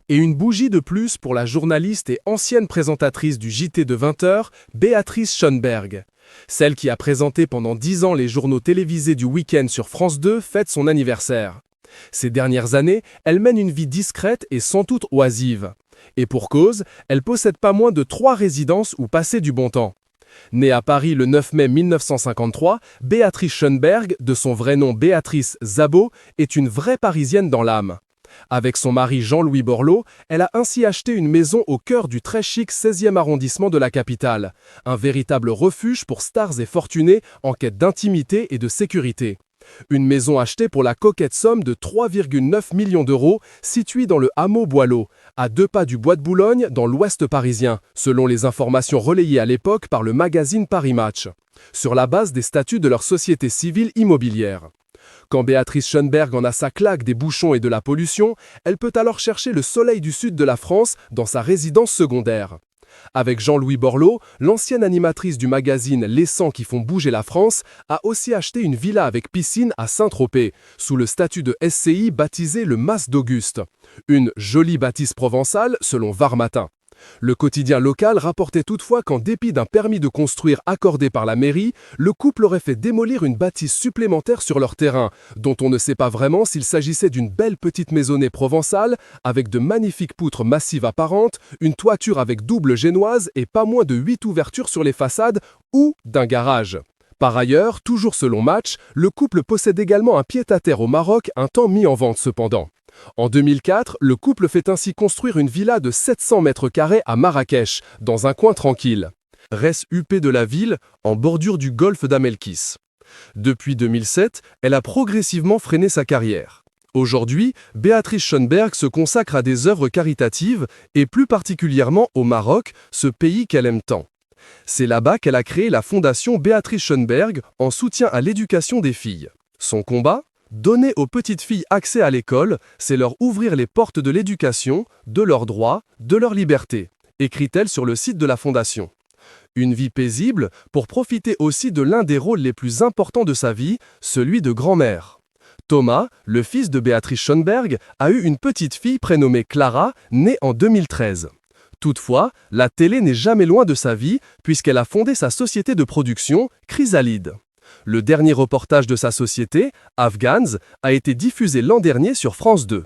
Et une bougie de plus pour la journaliste et ancienne présentatrice du JT de 20h, Béatrice Schoenberg. Celle qui a présenté pendant 10 ans les journaux télévisés du week-end sur France 2 fête son anniversaire. Ces dernières années, elle mène une vie discrète et sans doute oisive. Et pour cause, elle possède pas moins de 3 résidences où passer du bon temps. Née à Paris le 9 mai 1953, Béatrice Schoenberg, de son vrai nom Béatrice Szabó, est une vraie Parisienne dans l'âme. Avec son mari Jean-Louis Borloo, elle a ainsi acheté une maison au cœur du très chic 16e arrondissement de la capitale, un véritable refuge pour stars et fortunés en quête d'intimité et de sécurité. Une maison achetée pour la coquette somme de 3,9 millions d'euros, située dans le hameau Boileau, à 2 pas du Bois de Boulogne, dans l'ouest parisien, selon les informations relayées à l'époque par le magazine Paris Match, sur la base des statuts de leur société civile immobilière. Quand Béatrice Schoenberg en a sa claque des bouchons et de la pollution, elle peut alors chercher le soleil du sud de la France dans sa résidence secondaire. Avec Jean-Louis Borloo, l'ancienne animatrice du magazine Les 100 qui font bouger la France, a aussi acheté une villa avec piscine à Saint-Tropez, sous le statut de SCI baptisée le Mas d'Auguste. Une jolie bâtisse provençale, selon Var Matin. Le quotidien local rapportait toutefois qu'en dépit d'un permis de construire accordé par la mairie, le couple aurait fait démolir une bâtisse supplémentaire sur leur terrain, dont on ne sait pas vraiment s'il s'agissait d'une belle petite maisonnée provençale, avec de magnifiques poutres massives apparentes, une toiture avec double génoise et pas moins de 8 ouvertures sur les façades, ou d'un garage. Par ailleurs, toujours selon Match, le couple possède également un pied-à-terre au Maroc, un temps mis en vente cependant. En 2004, le couple fait ainsi construire une villa de 700 mètres carrés à Marrakech, dans un coin tranquille. Res huppé de la ville, en bordure du golfe d'Amelkis. Depuis 2007, elle a progressivement freiné sa carrière. Aujourd'hui, Béatrice Schoenberg se consacre à des œuvres caritatives, et plus particulièrement au Maroc, ce pays qu'elle aime tant. C'est là-bas qu'elle a créé la fondation Béatrice Schoenberg en soutien à l'éducation des filles. Son combat ? Donner aux petites filles accès à l'école, c'est leur ouvrir les portes de l'éducation, de leurs droits, de leur liberté, écrit-elle sur le site de la Fondation. Une vie paisible pour profiter aussi de l'un des rôles les plus importants de sa vie, celui de grand-mère. Thomas, le fils de Béatrice Schoenberg, a eu une petite fille prénommée Clara, née en 2013. Toutefois, la télé n'est jamais loin de sa vie puisqu'elle a fondé sa société de production, Chrysalide. Le dernier reportage de sa société, Afghans, a été diffusé l'an dernier sur France 2.